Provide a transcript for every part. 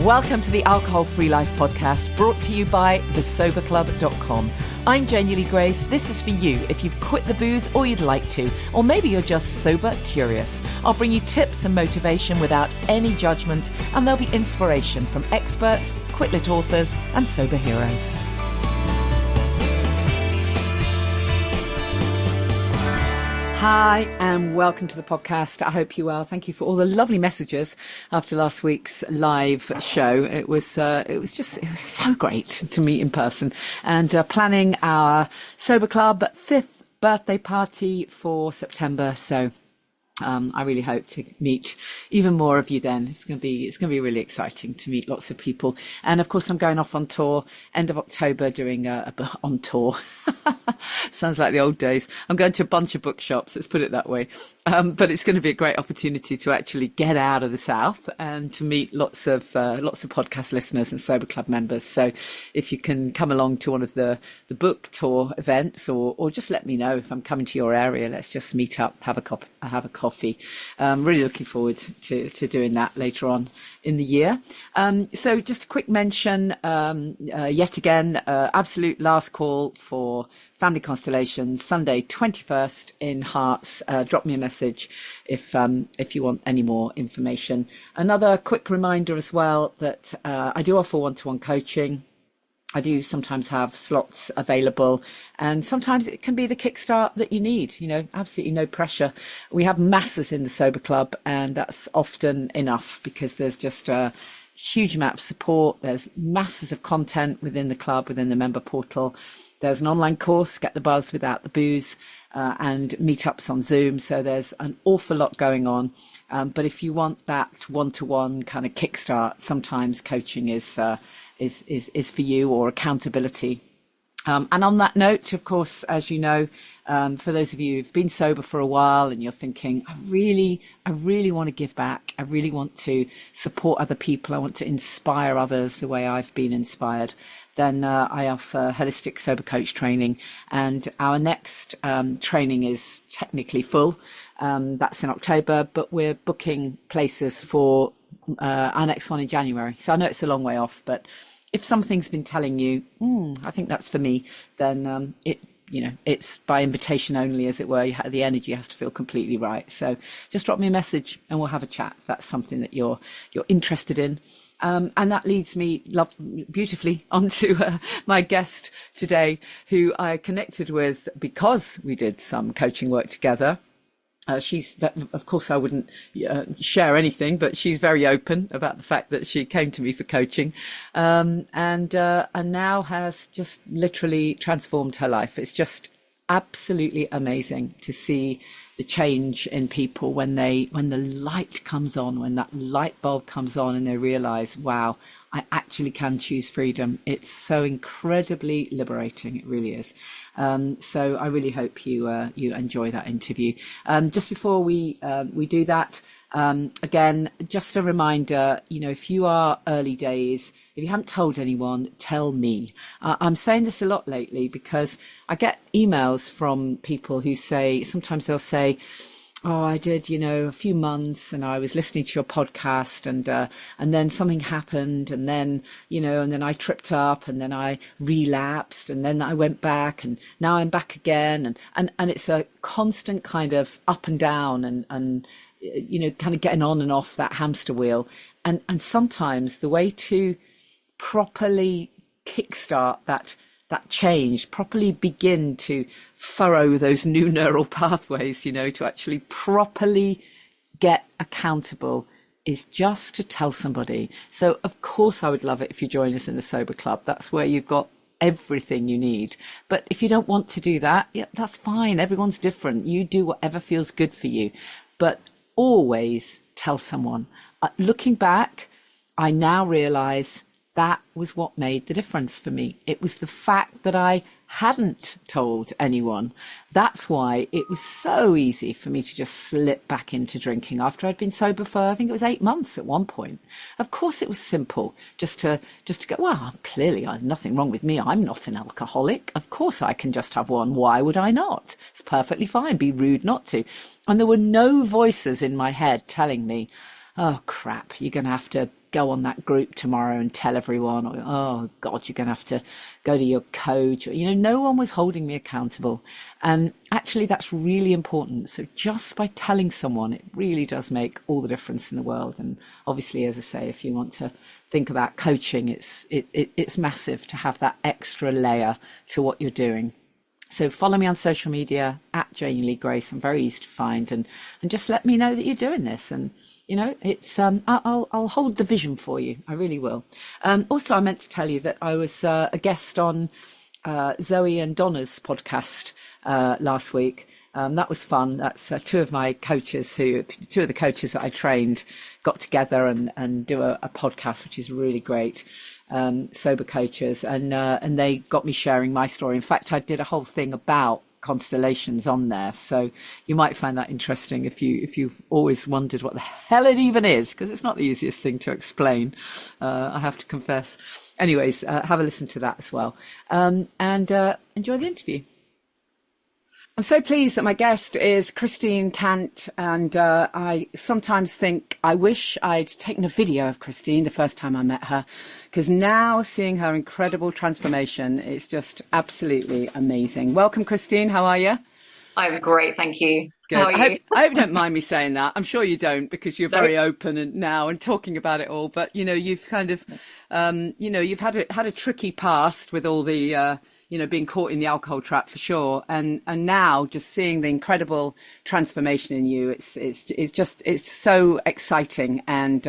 Welcome to the Alcohol Free Life podcast, brought to you by thesoberclub.com. I'm Jenny Lee Grace. This is for you if you've quit the booze or you'd like to, or maybe you're just sober curious. I'll bring you tips and motivation without any judgment, and there'll be inspiration from experts, quit-lit authors, and sober heroes. Hi, and welcome to the podcast. I hope you're well. Thank you for all the lovely messages after last week's live show. It was so great to meet in person, and planning our Sober Club 5th birthday party for September. So I really hope to meet even more of you then. It's going to be really exciting to meet lots of people. And of course, I'm going off on tour end of October, doing on tour. Sounds like the old days. I'm going to a bunch of bookshops, let's put it that way. But it's going to be a great opportunity to actually get out of the South and to meet lots of podcast listeners and Sober Club members. So if you can come along to one of the book tour events, or just let me know if I'm coming to your area, let's just meet up, have a coffee. Really looking forward to doing that later on in the year. So just a quick mention, yet again, absolute last call for Family Constellations, Sunday 21st in Hearts. Drop me a message if you want any more information. Another quick reminder as well that I do offer one-to-one coaching. I do sometimes have slots available, and sometimes it can be the kickstart that you need, absolutely no pressure. We have masses in the Sober Club, and that's often enough because there's just a huge amount of support. There's masses of content within the club, within the member portal. There's an online course, Get the Buzz Without the Booze, and meetups on Zoom. So there's an awful lot going on. But if you want that one-to-one kind of kickstart, sometimes coaching is for you, or accountability. And on that note, of course, as you know, for those of you who've been sober for a while and you're thinking, I really want to give back. I really want to support other people. I want to inspire others the way I've been inspired. Then I offer holistic sober coach training, and our next training is technically full. That's in October, but we're booking places for our next one in January. So I know it's a long way off, but if something's been telling you, I think that's for me, then it's by invitation only, as it were. The energy has to feel completely right. So just drop me a message and we'll have a chat if that's something that you're interested in. And that leads me beautifully onto my guest today, who I connected with because we did some coaching work together. Of course, I wouldn't share anything, but she's very open about the fact that she came to me for coaching, and now has just literally transformed her life. It's just absolutely amazing to see the change in people when the light comes on, when that light bulb comes on, and they realize, wow, I actually can choose freedom. It's so incredibly liberating. It really is. So I really hope you enjoy that interview. Just before we do that, again, just a reminder, if you are early days, if you haven't told anyone, tell me. I'm saying this a lot lately because I get emails from people who sometimes they'll say, oh, I did, a few months, and I was listening to your podcast, and then something happened, and then, and then I tripped up, and then I relapsed, and then I went back, and now I'm back again, and it's a constant kind of up and down, and kind of getting on and off that hamster wheel, and sometimes the way to properly kickstart that change, properly begin to furrow those new neural pathways, to actually properly get accountable, is just to tell somebody. So of course I would love it if you join us in the Sober Club. That's where you've got everything you need. But if you don't want to do that, yeah, that's fine. Everyone's different. You do whatever feels good for you. But always tell someone. Looking back, I now realize that was what made the difference for me. It was the fact that I hadn't told anyone. That's why it was so easy for me to just slip back into drinking after I'd been sober for, I think it was 8 months at one point. Of course it was simple just to go, well, clearly there's nothing wrong with me. I'm not an alcoholic. Of course I can just have one. Why would I not? It's perfectly fine. Be rude not to. And there were no voices in my head telling me, oh crap, you're going to have to go on that group tomorrow and tell everyone, or, oh God, you're going to have to go to your coach. No one was holding me accountable. And actually, that's really important. So just by telling someone, it really does make all the difference in the world. And obviously, as I say, if you want to think about coaching, it's massive to have that extra layer to what you're doing. So follow me on social media at Janie Lee Grace. I'm very easy to find, and just let me know that you're doing this. And it's I'll hold the vision for you. I really will. Also, I meant to tell you that I was a guest on Zoe and Donna's podcast last week. That was fun. That's two of the coaches that I trained got together and do a podcast, which is really great. Sober coaches, and they got me sharing my story. In fact, I did a whole thing about constellations on there, so you might find that interesting if you've always wondered what the hell it even is, because it's not the easiest thing to explain, I have to confess. Anyways, have a listen to that as well, and enjoy the interview. I'm so pleased that my guest is Christine Cant, and I sometimes think I wish I'd taken a video of Christine the first time I met her, because now seeing her incredible transformation is just absolutely amazing. Welcome, Christine. How are you? I'm great, thank you. Good. How are you? I hope you don't mind me saying that. I'm sure you don't, because you're very open and talking about it all. But you've kind of, you've had a tricky past with all the. Being caught in the alcohol trap for sure. And now just seeing the incredible transformation in you, it's so exciting and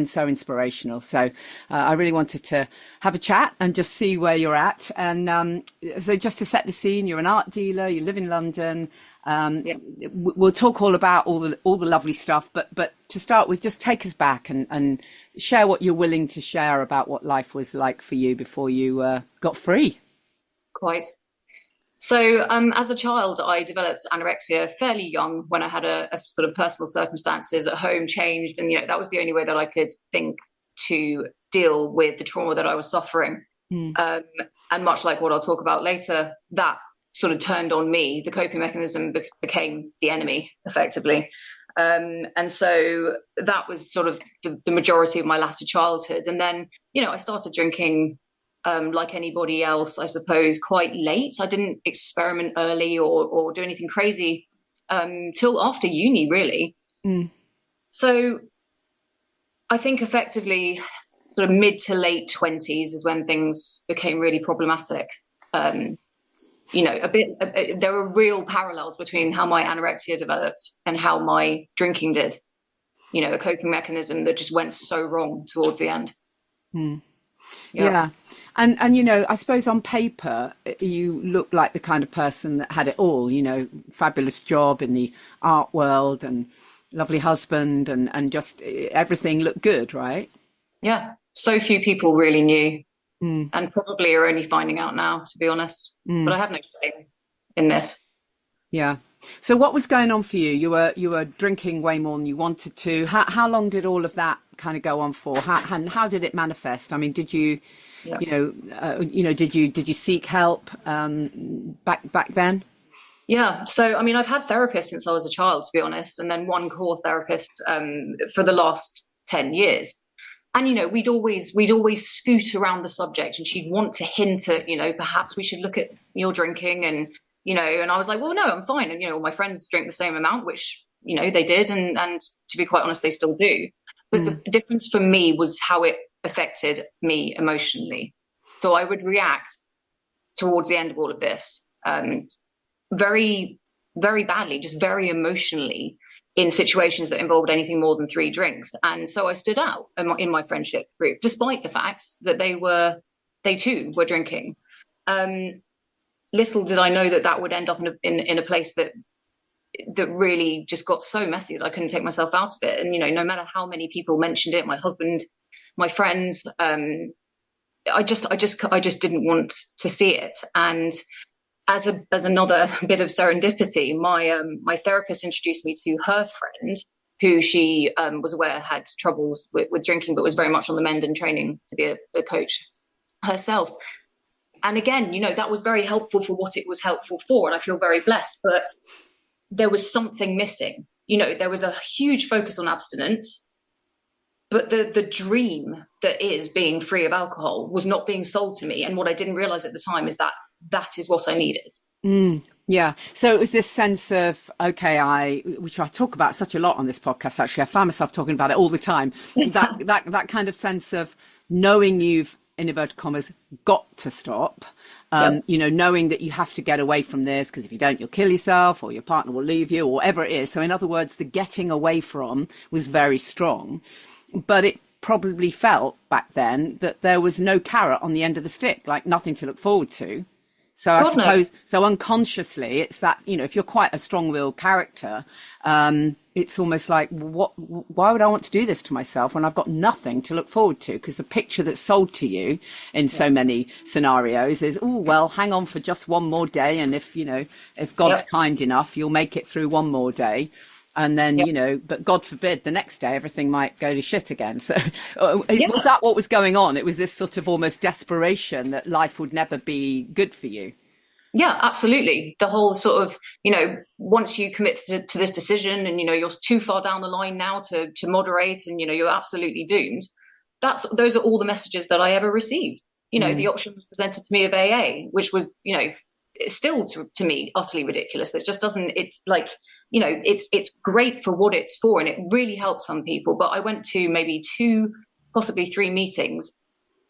so inspirational. So I really wanted to have a chat and just see where you're at. And so just to set the scene, you're an art dealer, you live in London. We'll talk all about all the lovely stuff, but to start with, just take us back and share what you're willing to share about what life was like for you before you got free. Quite. So as a child, I developed anorexia fairly young when I had a sort of personal circumstances at home changed. And, that was the only way that I could think to deal with the trauma that I was suffering. And much like what I'll talk about later, that sort of turned on me. The coping mechanism became the enemy, effectively. And so that was sort of the majority of my latter childhood. And then, I started drinking like anybody else, I suppose, quite late. I didn't experiment early or do anything crazy till after uni, really. So I think effectively sort of mid to late 20s is when things became really problematic. There were real parallels between how my anorexia developed and how my drinking did. A coping mechanism that just went so wrong towards the end. Yeah. And I suppose on paper, you look like the kind of person that had it all, fabulous job in the art world and lovely husband and just everything looked good, right? Yeah. So few people really knew and probably are only finding out now, to be honest. But I have no shame in this. Yeah. So what was going on for you? You were drinking way more than you wanted to. How long did all of that kind of go on for? How did it manifest? I mean, did you, did you seek help back then? Yeah. So, I mean, I've had therapists since I was a child, to be honest, and then one core therapist for the last 10 years. And, we'd always scoot around the subject, and she'd want to hint at, perhaps we should look at your drinking and I was like, well, no, I'm fine. And, all my friends drink the same amount, which, they did. And to be quite honest, they still do. But the difference for me was how it affected me emotionally. So I would react towards the end of all of this very, very badly, just very emotionally in situations that involved anything more than 3 drinks. And so I stood out in my friendship group, despite the fact that they too were drinking. Little did I know that would end up in a place that really just got so messy that I couldn't take myself out of it. And, no matter how many people mentioned it, my husband, my friends, I just didn't want to see it. And as another bit of serendipity, my therapist introduced me to her friend, who she was aware had troubles with drinking, but was very much on the mend and training to be a coach herself. And again, that was very helpful for what it was helpful for. And I feel very blessed, but there was something missing. There was a huge focus on abstinence, But the dream that is being free of alcohol was not being sold to me. And what I didn't realize at the time is that that is what I needed. Yeah. So it was this sense of, okay, which I talk about such a lot on this podcast, actually. I find myself talking about it all the time. That kind of sense of knowing you've, in inverted commas, got to stop. Yep. Knowing that you have to get away from this because if you don't, you'll kill yourself or your partner will leave you or whatever it is. So in other words, the getting away from was very strong, but it probably felt back then that there was no carrot on the end of the stick, like nothing to look forward to. So I suppose, so unconsciously, it's that, if you're quite a strong-willed character, it's almost like, why would I want to do this to myself when I've got nothing to look forward to? Because the picture that's sold to you in so many scenarios is, oh, well, hang on for just one more day. And if God's kind enough, you'll make it through one more day. And then, but God forbid, the next day, everything might go to shit again. So was that what was going on? It was this sort of almost desperation that life would never be good for you. Yeah, absolutely. The whole sort of, once you commit to this decision and, you're too far down the line now to moderate and, you're absolutely doomed. Those are all the messages that I ever received. The option was presented to me of AA, which was, still to me utterly ridiculous. That just doesn't, it's like, it's great for what it's for and it really helps some people. But I went to maybe 2, possibly 3 meetings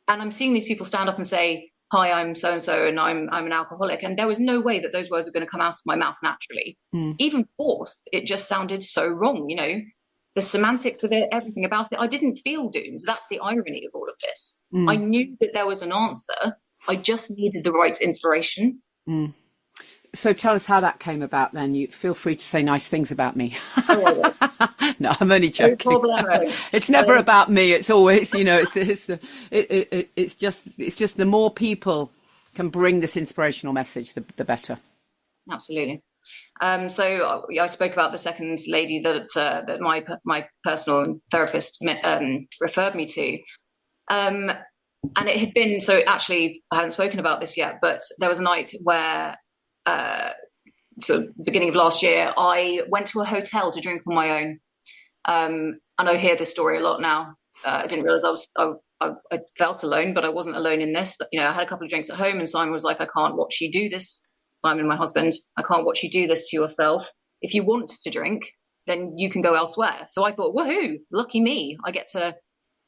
and I'm seeing these people stand up and say, hi, I'm so-and-so and I'm an alcoholic. And there was no way that those words were going to come out of my mouth naturally. Even forced, it just sounded so wrong. The semantics of it, everything about it. I didn't feel doomed. That's the irony of all of this. I knew that there was an answer. I just needed the right inspiration. So tell us how that came about then. You feel free to say nice things about me. No, I'm only joking. It's never about me. It's always, it's just the more people can bring this inspirational message, the better. Absolutely. So I spoke about the second lady that my personal therapist referred me to. And it had been, so actually I hadn't spoken about this yet, but there was a night where so beginning of last year, I went to a hotel to drink on my own. And I hear this story a lot now. I didn't realize I felt alone, but I wasn't alone in this. I had a couple of drinks at home and Simon was like, I can't watch you do this. Simon, my husband, I can't watch you do this to yourself. If you want to drink, then you can go elsewhere. So I thought, woohoo, lucky me. I get to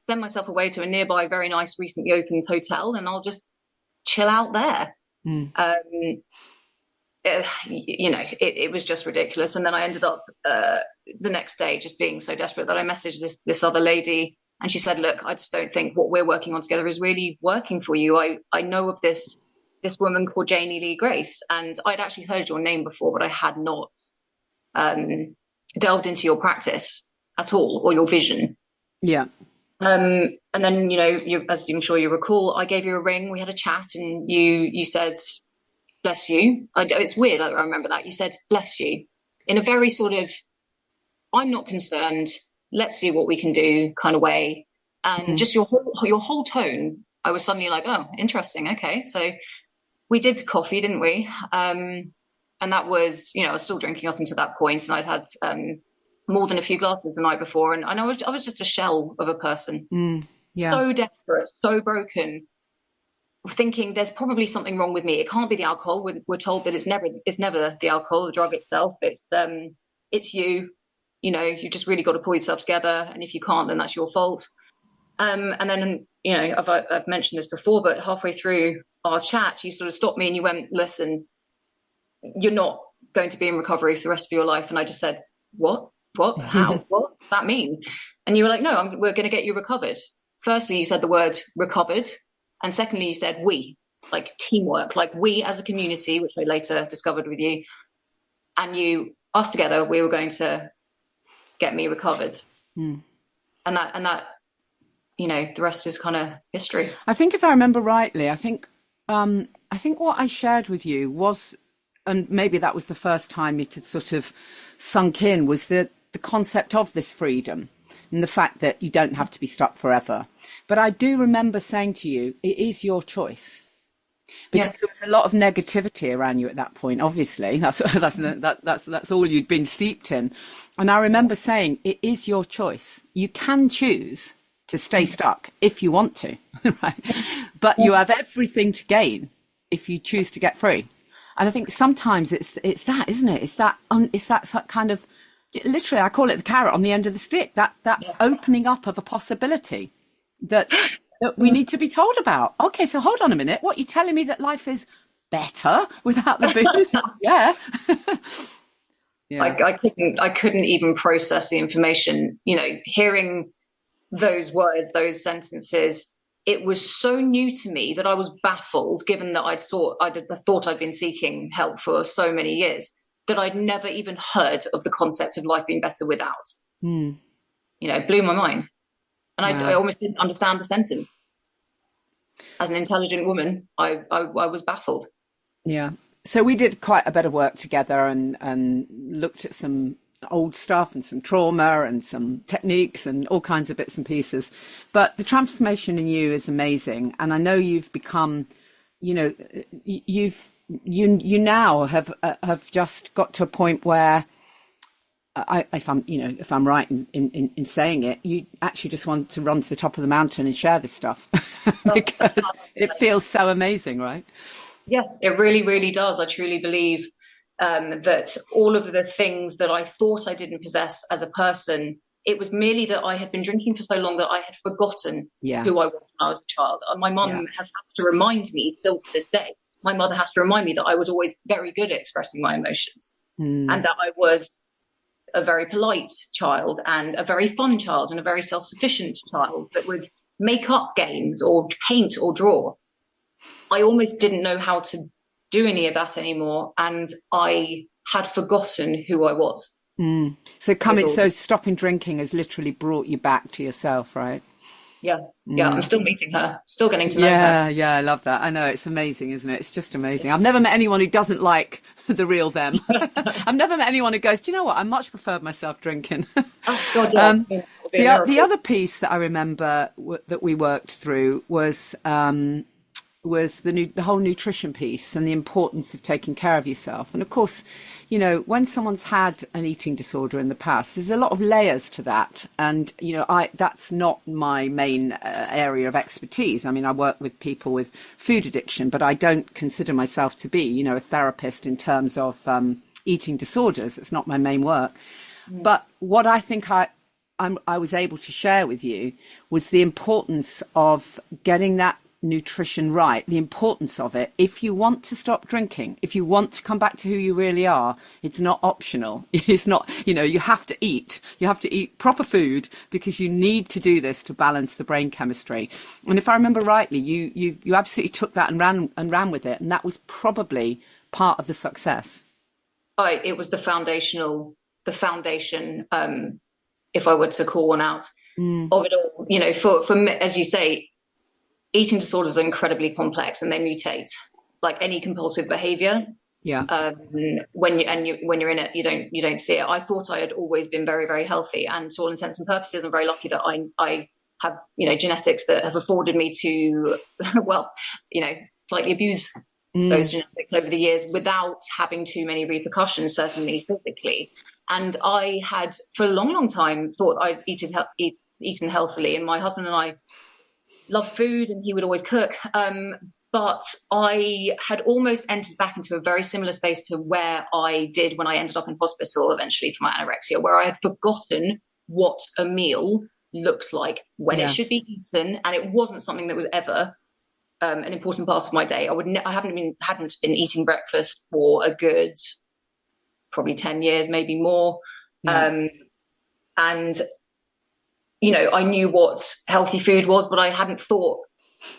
send myself away to a nearby, very nice, recently opened hotel and I'll just chill out there. It was just ridiculous. And then I ended up the next day just being so desperate that I messaged this other lady and she said, look, I just don't think what we're working on together is really working for you. I know of this woman called Janie Lee Grace, and I'd actually heard your name before, but I had not delved into your practice at all or your vision. Yeah. And then, as I'm sure you recall, I gave you a ring, we had a chat and you said, bless you. It's weird. I remember that. You said, bless you, in a very sort of, I'm not concerned. Let's see what we can do kind of way. And just your whole tone, I was suddenly like, oh, interesting. Okay. So we did coffee, didn't we? And that was, I was still drinking up until that point, and I'd had more than a few glasses the night before. And I was just a shell of a person. So desperate, so broken, thinking there's probably something wrong with me. It can't be the alcohol. We're told that it's never the alcohol, the drug itself. It's you. You just really got to pull yourself together. And if you can't, then that's your fault. And then, I've mentioned this before, but halfway through our chat, you sort of stopped me and you went, listen, you're not going to be in recovery for the rest of your life. And I just said, what, how, what does that mean? And you were like, no, we're going to get you recovered. Firstly, you said the word recovered. And secondly, you said we, like teamwork, like we as a community, which I later discovered with you, and us together, we were going to get me recovered. And that, the rest is kind of history. I think if I remember rightly, I think what I shared with you was, and maybe that was the first time it had sort of sunk in, was the concept of this freedom and the fact that you don't have to be stuck forever. But I do remember saying to you, it is your choice. Because there was a lot of negativity around you at that point. Obviously, that's all you'd been steeped in. And I remember saying, it is your choice. You can choose to stay stuck if you want to, right? But you have everything to gain if you choose to get free. And I think sometimes it's that, isn't it? It's that kind of, literally, I call it the carrot on the end of the stick, that opening up of a possibility that we need to be told about. Okay, so hold on a minute. What, you're telling me that life is better without the booze? Yeah. Yeah. I couldn't even process the information, hearing those words, those sentences. It was so new to me that I was baffled, given that I thought I'd been seeking help for so many years, that I'd never even heard of the concept of life being better without. It blew my mind. And I almost didn't understand the sentence. As an intelligent woman, I was baffled. Yeah. So we did quite a bit of work together and looked at some old stuff and some trauma and some techniques and all kinds of bits and pieces. But the transformation in you is amazing. And I know you've become, you now have just got to a point where if I'm right in saying it, you actually just want to run to the top of the mountain and share this stuff because it feels so amazing, right? Yeah, it really, really does. I truly believe that all of the things that I thought I didn't possess as a person, it was merely that I had been drinking for so long that I had forgotten who I was when I was a child. My mum has had to remind me still to this day. My mother has to remind me that I was always very good at expressing my emotions and that I was a very polite child and a very fun child and a very self-sufficient child that would make up games or paint or draw. I almost didn't know how to do any of that anymore, and I had forgotten who I was. So stopping drinking has literally brought you back to yourself, right? Yeah, I'm still meeting her, still getting to know her. Yeah, I love that. I know, it's amazing, isn't it? It's just amazing. I've never met anyone who doesn't like the real them. I've never met anyone who goes, do you know what? I much preferred myself drinking. Oh, God, yeah. The other piece that I remember that we worked through was the whole nutrition piece and the importance of taking care of yourself. And of course, when someone's had an eating disorder in the past, there's a lot of layers to that. And, that's not my main area of expertise. I mean, I work with people with food addiction, but I don't consider myself to be, a therapist in terms of eating disorders. It's not my main work. But what I think I was able to share with you was the importance of getting that nutrition right, the importance of it. If you want to stop drinking, if you want to come back to who you really are, it's not optional. It's not, you have to eat proper food because you need to do this to balance the brain chemistry. And if I remember rightly, you absolutely took that and ran with it, and that was probably part of the success. It was the foundation, if I were to call one out, of it all. For me, as you say, eating disorders are incredibly complex and they mutate like any compulsive behavior. Yeah. When you're in it, you don't see it. I thought I had always been very, very healthy, and to all intents and purposes, I'm very lucky that I have genetics that have afforded me to slightly abuse those genetics over the years without having too many repercussions, certainly physically. And I had for a long, long time thought I'd eaten healthily, and my husband and I loved food and he would always cook. But I had almost entered back into a very similar space to where I did when I ended up in hospital eventually for my anorexia, where I had forgotten what a meal looks like, when it should be eaten. And it wasn't something that was ever an important part of my day. I hadn't been eating breakfast for a good probably 10 years, maybe more. Yeah. And I knew what healthy food was, but I hadn't thought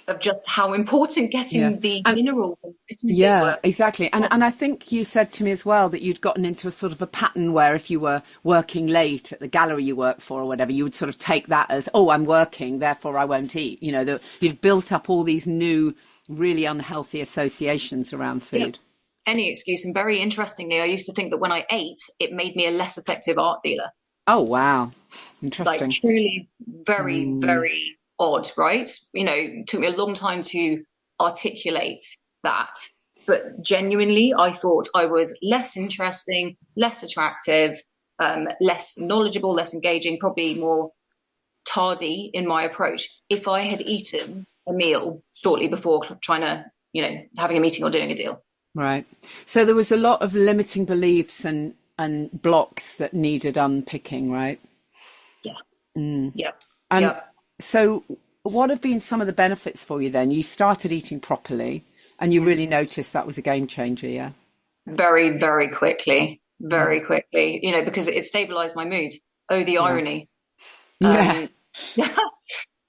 of just how important getting the minerals and vitamins were. Exactly. And I think you said to me as well that you'd gotten into a sort of a pattern where if you were working late at the gallery you work for or whatever, you would sort of take that as, oh, I'm working, therefore I won't eat. You'd built up all these new, really unhealthy associations around food. Yeah. Any excuse. And very interestingly, I used to think that when I ate, it made me a less effective art dealer. Oh, wow. Interesting. Like truly very, very odd, right? It took me a long time to articulate that. But genuinely, I thought I was less interesting, less attractive, less knowledgeable, less engaging, probably more tardy in my approach if I had eaten a meal shortly before trying to, having a meeting or doing a deal. Right. So there was a lot of limiting beliefs and blocks that needed unpicking, right? Yeah. Yeah. And yeah. So what have been some of the benefits for you then? You started eating properly and you really noticed that was a game changer, yeah? Very, very quickly, because it stabilized my mood. Oh, the irony. Yeah.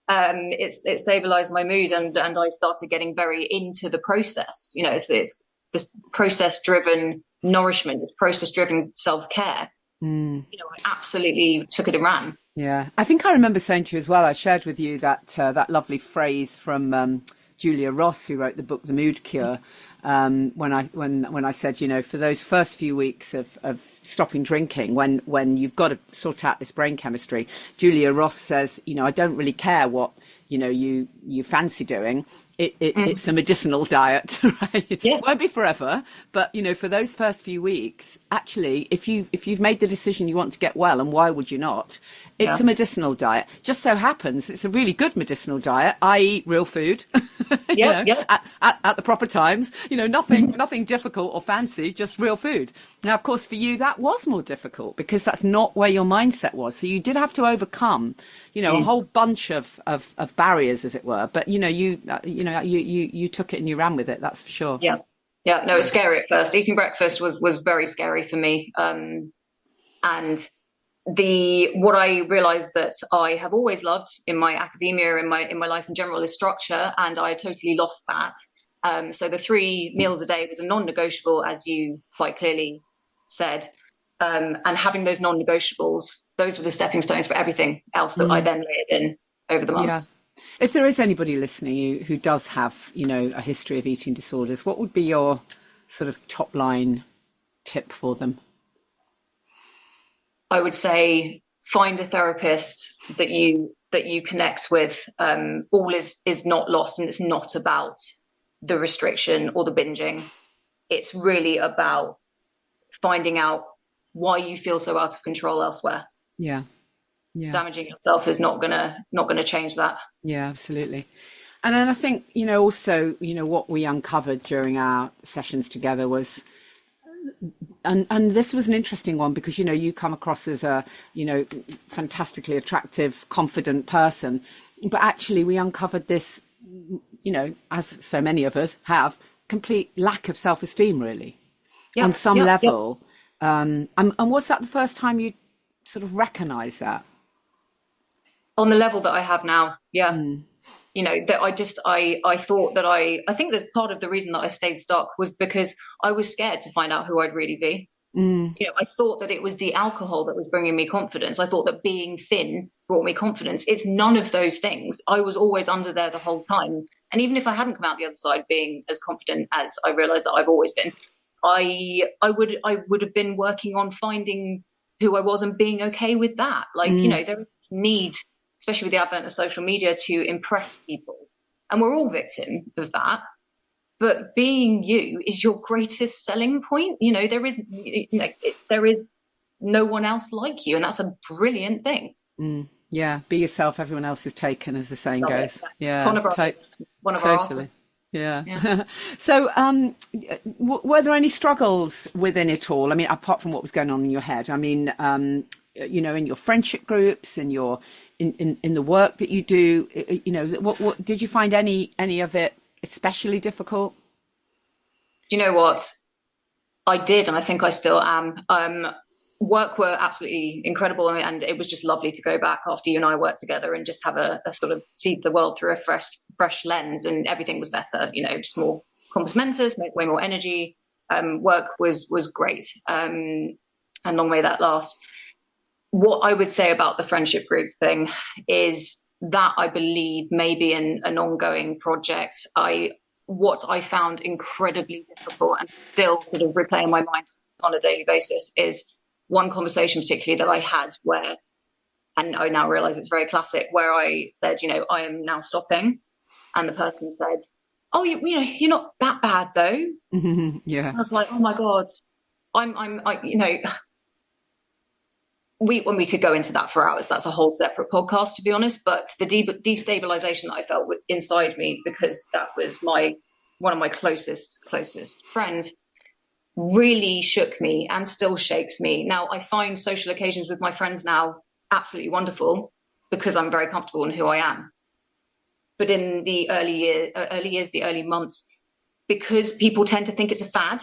It stabilized my mood, and I started getting very into the process. It's this process-driven nourishment, it's process-driven self-care. I absolutely took it and ran. Yeah, I think I remember saying to you as well, I shared with you that that lovely phrase from Julia Ross, who wrote the book The Mood Cure, when I said, for those first few weeks of stopping drinking, when you've got to sort out this brain chemistry, Julia Ross says, I don't really care what you fancy doing. It's a medicinal diet, right? Yeah. It won't be forever, but for those first few weeks, actually, if you've made the decision you want to get well, and why would you not? It's a medicinal diet. Just so happens it's a really good medicinal diet. I eat real food, at the proper times. Nothing difficult or fancy, just real food. Now, of course, for you that was more difficult because that's not where your mindset was. So you did have to overcome, a whole bunch of barriers, as it were. But you took it and you ran with it. That's for sure. Yeah. No, it was scary at first. Eating breakfast was very scary for me. And what I realized that I have always loved in my academia, in my life in general, is structure, and I totally lost that. So the 3 meals a day was a non-negotiable, as you quite clearly said. And having those non-negotiables, those were the stepping stones for everything else that I then layered in over the months. Yeah. If there is anybody listening who does have, a history of eating disorders, what would be your sort of top line tip for them? I would say find a therapist that you connect with. All is not lost, and it's not about the restriction or the binging. It's really about finding out why you feel so out of control elsewhere. Yeah. Damaging yourself is not gonna change that. Yeah, absolutely. And then I think, also, what we uncovered during our sessions together was, and this was an interesting one because, you come across as a, fantastically attractive, confident person, but actually we uncovered this, as so many of us have, complete lack of self-esteem, really, on some level. And was that the first time you sort of recognise that? On the level that I have now, yeah. That I thought that I think that part of the reason that I stayed stuck was because I was scared to find out who I'd really be. I thought that it was the alcohol that was bringing me confidence. I thought that being thin brought me confidence. It's none of those things. I was always under there the whole time. And even if I hadn't come out the other side being as confident as I realized that I've always been, I would have been working on finding who I was and being okay with that. Like, there is this need, especially with the advent of social media, to impress people. And we're all victim of that. But being you is your greatest selling point. There is no one else like you. And that's a brilliant thing. Yeah. Be yourself. Everyone else is taken, as the saying goes. Yeah. One of our totally. Yeah. So, were there any struggles within it all? I mean, apart from what was going on in your head, I mean, in your friendship groups, in the work that you do, what did you find any of it especially difficult? You know what? I did, and I think I still am. Work were absolutely incredible, and it was just lovely to go back after you and I worked together and just have a sort of see the world through a fresh lens, and everything was better. Just more compos mentis, way more energy. Work was great, and long may that last. What I would say about the friendship group thing is that I believe may be an ongoing project. What I found incredibly difficult and still sort of replay in my mind on a daily basis is one conversation particularly that I had where, and I now realize it's very classic, where I said, I am now stopping. And the person said, oh, you're not that bad though. Yeah. I was like, oh my God, we could go into that for hours. That's a whole separate podcast, to be honest. But the destabilization that I felt inside me, because that was one of my closest friends, really shook me and still shakes me. Now, I find social occasions with my friends now absolutely wonderful because I'm very comfortable in who I am. But in the early months, because people tend to think it's a fad,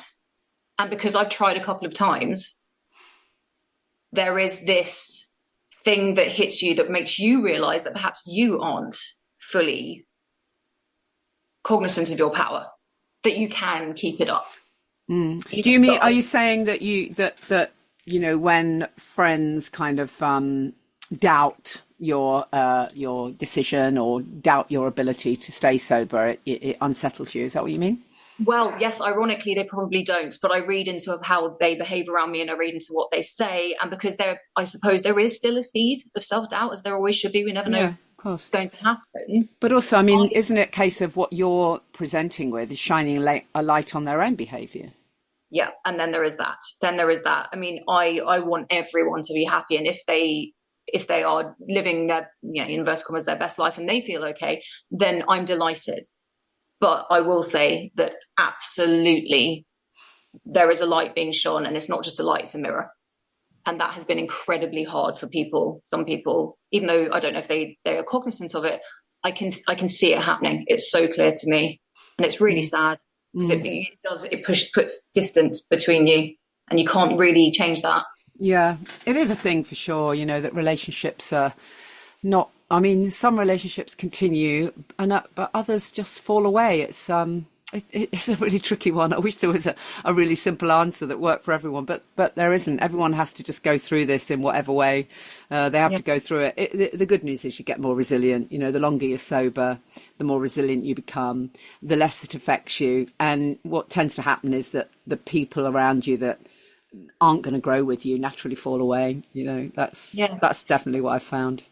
and because I've tried a couple of times, there is this thing that hits you that makes you realize that perhaps you aren't fully cognizant of your power, that you can keep it up. Do you mean, are you saying that that when friends kind of doubt your decision or doubt your ability to stay sober, it unsettles you? Is that what you mean? Well, yes, ironically, they probably don't, but I read into how they behave around me and I read into what they say. And because I suppose there is still a seed of self-doubt, as there always should be. We never know what's going to happen. But also, I mean, isn't it a case of what you're presenting with is shining a light on their own behaviour? Yeah, and then there is that. I mean, I want everyone to be happy. And if they are living their, in inverted commas, their best life and they feel okay, then I'm delighted. But I will say that absolutely there is a light being shone, and it's not just a light, it's a mirror. And that has been incredibly hard for people. Some people, even though I don't know if they are cognizant of it, I can see it happening. It's so clear to me. And it's really sad because it puts distance between you, and you can't really change that. Yeah, it is a thing for sure, that relationships are not, I mean, some relationships continue, but others just fall away. It's a really tricky one. I wish there was a really simple answer that worked for everyone, but there isn't. Everyone has to just go through this in whatever way they have to go through it. The good news is you get more resilient. The longer you're sober, the more resilient you become, the less it affects you. And what tends to happen is that the people around you that aren't going to grow with you naturally fall away. That's definitely what I've found.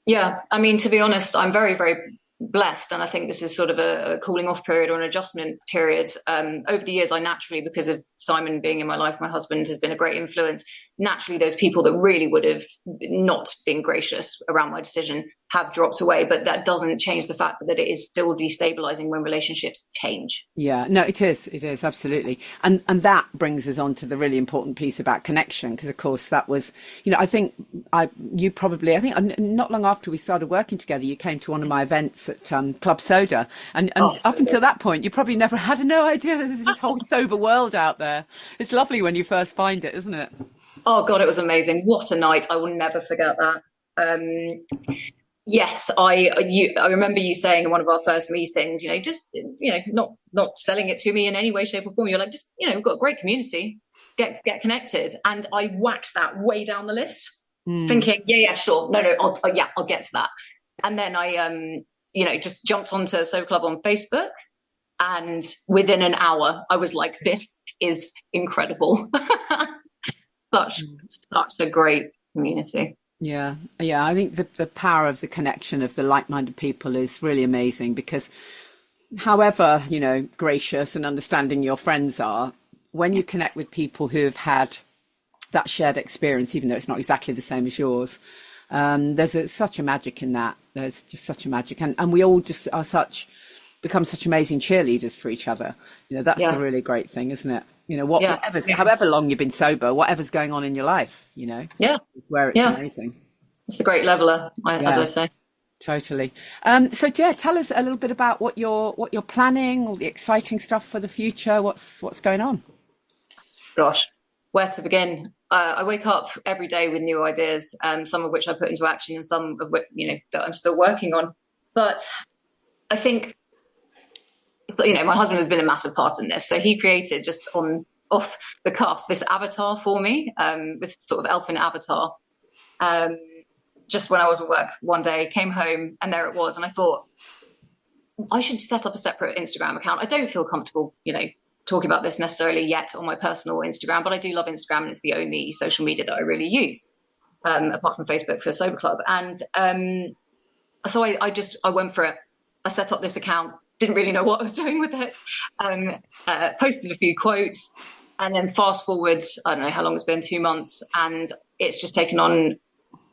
Yeah, I mean, to be honest, I'm very, very blessed, and I think this is sort of a cooling off period or an adjustment period. Over the years, I naturally, because of Simon being in my life, my husband has been a great influence. Naturally, those people that really would have not been gracious around my decision have dropped away, but that doesn't change the fact that it is still destabilizing when relationships change. Yeah, no, it is absolutely. And that brings us on to the really important piece about connection, because of course that was, I think not long after we started working together, you came to one of my events at Club Soda, and up until that point, you probably never had no idea there's this whole sober world out there. It's lovely when you first find it, isn't it? Oh God, it was amazing. What a night. I will never forget that. Yes, I remember you saying in one of our first meetings, not selling it to me in any way, shape or form. You're like, just, we've got a great community, get connected. And I whacked that way down the list, thinking, yeah, sure. No, I'll get to that. And then I, just jumped onto Sober Club on Facebook. And within an hour, I was like, this is incredible. Such a great community. Yeah. I think the power of the connection of the like-minded people is really amazing, because however, gracious and understanding your friends are, when you connect with people who have had that shared experience, even though it's not exactly the same as yours, there's such a magic in that. There's just such a magic. And we all just become such amazing cheerleaders for each other. That's the really great thing, isn't it? However long you've been sober, whatever's going on in your life, where it's amazing. It's the great leveler, as I say. Totally. So tell us a little bit about what you're planning, all the exciting stuff for the future. What's going on? Gosh, where to begin? I wake up every day with new ideas, some of which I put into action and some of which, that I'm still working on. But I think, my husband has been a massive part in this. So he created, just off the cuff, this avatar for me, this sort of elfin avatar. Just when I was at work one day, came home and there it was. And I thought, I should set up a separate Instagram account. I don't feel comfortable, talking about this necessarily yet on my personal Instagram, but I do love Instagram, and it's the only social media that I really use, apart from Facebook for Sober Club. And so I went for it. I set up this account. Didn't really know what I was doing with it. Posted a few quotes, and then fast forward, I don't know how long it's been, 2 months, and it's just taken on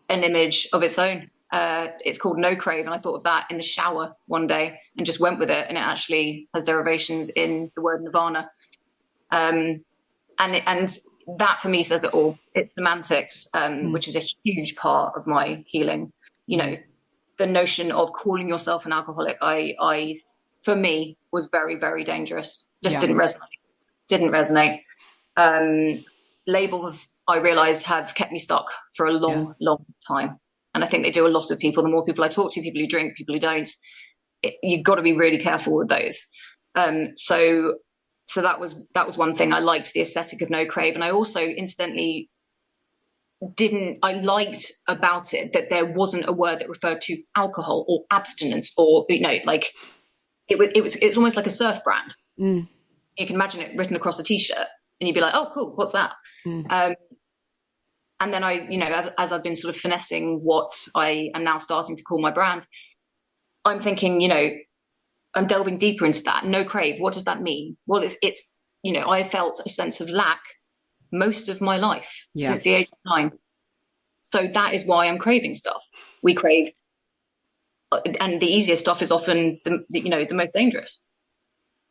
an image of its own. It's called No Crave, and I thought of that in the shower one day and just went with it. And it actually has derivations in the word nirvana, and that for me says it all. It's semantics, which is a huge part of my healing. You know, the notion of calling yourself an alcoholic, I for me was very, very dangerous. Just didn't resonate. Labels, I realized, have kept me stuck for a long time. And I think they do a lot of people. The more people I talk to, people who drink, people who don't, you've got to be really careful with those. So that was one thing. I liked the aesthetic of No Crave. And I also incidentally liked about it that there wasn't a word that referred to alcohol or abstinence or, you know, like it's almost like a surf brand. You can imagine it written across a t-shirt and you'd be like, oh, cool, what's that? And then I, you know, as I've been sort of finessing what I am now starting to call my brand, I'm thinking, you know, I'm delving deeper into that. No Crave, what does that mean? Well, it's you know, I felt a sense of lack most of my life since the age of 9. So that is why I'm craving stuff. We crave, and the easiest stuff is often the most dangerous.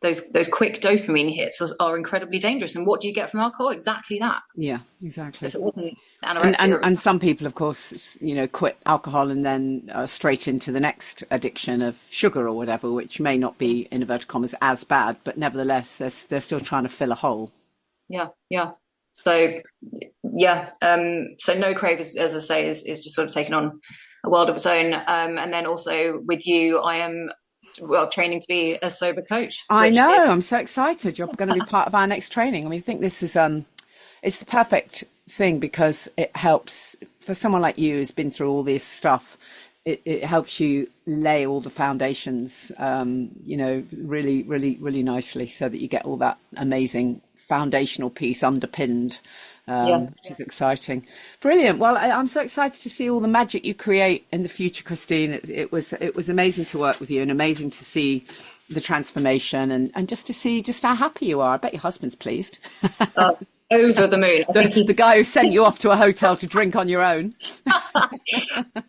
Those quick dopamine hits are incredibly dangerous. And what do you get from alcohol? Exactly that. Yeah, exactly. If it wasn't anorexia, and some people, of course, you know, quit alcohol and then straight into the next addiction of sugar or whatever, which may not be, in inverted commas, as bad, but nevertheless, they're still trying to fill a hole. Yeah. So so No Crave, as I say, is just sort of taking on a world of its own. And then also with you, I am training to be a sober coach. I know. I'm so excited. You're going to be part of our next training. I mean, I think this is it's the perfect thing because it helps for someone like you who's been through all this stuff. It helps you lay all the foundations, you know, really, really, really nicely, so that you get all that amazing foundational piece underpinned. Which is exciting. Brilliant. Well, I'm so excited to see all the magic you create in the future, Christine. It was amazing to work with you and amazing to see the transformation and just to see just how happy you are. I bet your husband's pleased. Over the moon. The guy who sent you off to a hotel to drink on your own.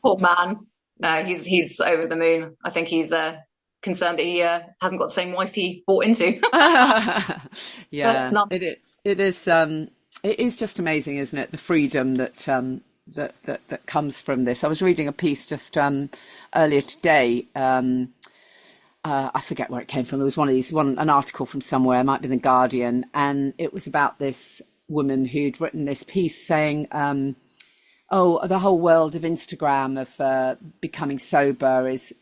Poor man. No, he's over the moon. I think he's concerned that he hasn't got the same wife he bought into. Yeah, it is just amazing, isn't it? The freedom that comes from this. I was reading a piece just earlier today. I forget where it came from. There was an article from somewhere, it might be The Guardian, and it was about this woman who'd written this piece saying, the whole world of Instagram, of becoming sober is,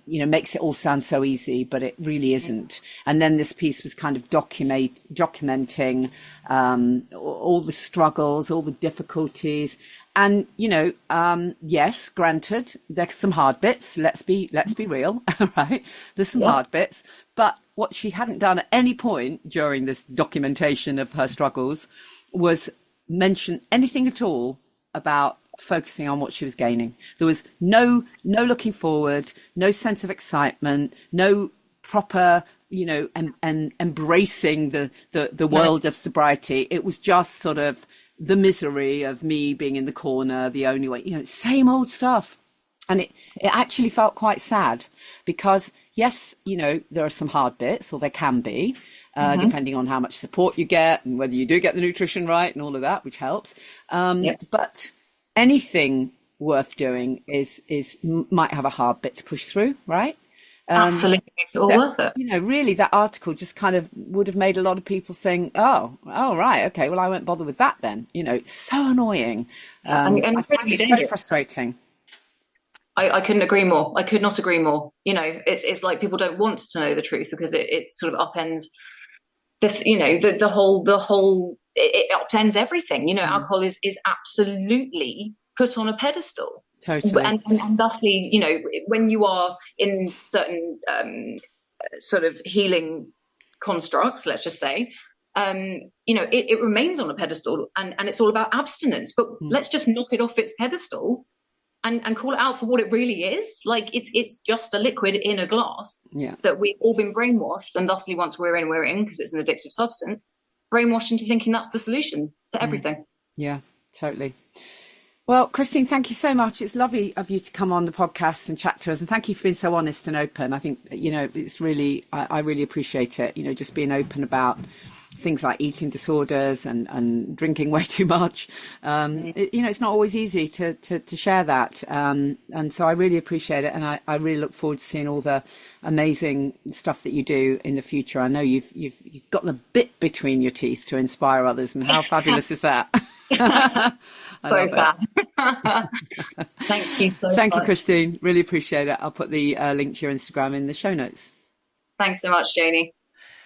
makes it all sound so easy, but it really isn't. And then this piece was kind of documenting all the struggles, all the difficulties. And, yes, granted, there's some hard bits. Let's be real, right? There's some hard bits. But what she hadn't done at any point during this documentation of her struggles was mention anything at all about focusing on what she was gaining. There was no looking forward, no sense of excitement, no proper, and embracing the world of sobriety. It was just sort of the misery of me being in the corner, the only way, same old stuff. And it actually felt quite sad because, yes, there are some hard bits, or there can be, depending on how much support you get and whether you do get the nutrition right and all of that, which helps. But anything worth doing might have a hard bit to push through, right? Absolutely, it's all worth it. Really, that article just kind of would have made a lot of people think, oh, right, okay, well, I won't bother with that then. It's so annoying. And I find it so frustrating. I couldn't agree more. I could not agree more. It's like people don't want to know the truth because it sort of upends the whole it upends everything. Alcohol is absolutely put on a pedestal. Totally. And thusly, when you are in certain sort of healing constructs, let's just say, it remains on a pedestal and it's all about abstinence. But let's just knock it off its pedestal and call it out for what it really is. Like it's just a liquid in a glass that we've all been brainwashed, and thusly once we're in because it's an addictive substance, brainwashed into thinking that's the solution to everything. Yeah. Totally. Well, Christine, thank you so much. It's lovely of you to come on the podcast and chat to us. And thank you for being so honest and open. I think, it's really, I really appreciate it, just being open about things like eating disorders and drinking way too much. It's not always easy to share that. And so I really appreciate it. And I really look forward to seeing all the amazing stuff that you do in the future. I know you've got the bit between your teeth to inspire others. And how fabulous is that? So fab. Thank you so much. Thank you, Christine. Really appreciate it. I'll put the link to your Instagram in the show notes. Thanks so much, Janie.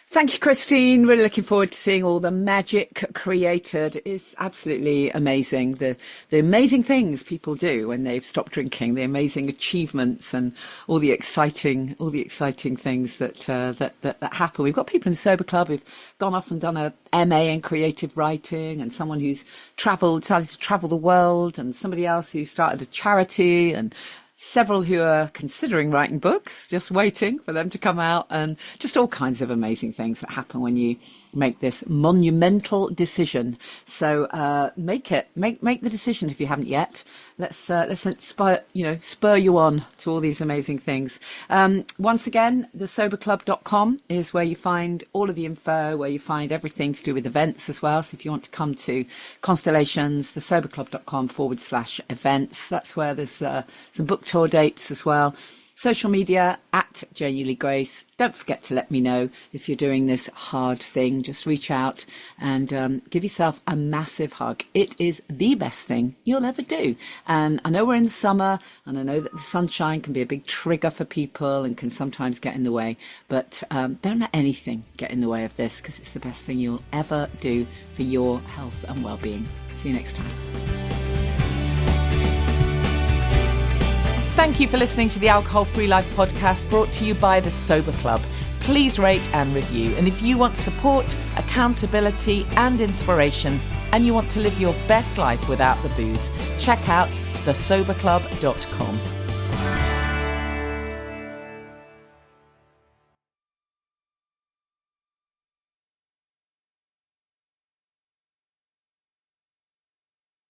Thank you, Christine. Really looking forward to seeing all the magic created. It's absolutely amazing. The amazing things people do when they've stopped drinking, the amazing achievements and all the exciting things that happen. We've got people in the Sober Club who've gone off and done a MA in creative writing, and someone who's decided to travel the world, and somebody else who started a charity, and several who are considering writing books, just waiting for them to come out, and just all kinds of amazing things that happen when you make this monumental decision. So make the decision if you haven't yet. Let's inspire, spur you on to all these amazing things. Once again, thesoberclub.com is where you find all of the info, where you find everything to do with events as well. So if you want to come to Constellations, thesoberclub.com/events. That's where there's some book tour dates as well. Social media at Janie Lee Grace. Don't forget to let me know if you're doing this hard thing. Just reach out and give yourself a massive hug. It is the best thing you'll ever do. And I know we're in summer, and I know that the sunshine can be a big trigger for people and can sometimes get in the way. But don't let anything get in the way of this, because it's the best thing you'll ever do for your health and well-being. See you next time. Thank you for listening to the Alcohol Free Life podcast, brought to you by the Sober Club. Please rate and review. And if you want support, accountability and inspiration, and you want to live your best life without the booze, check out thesoberclub.com.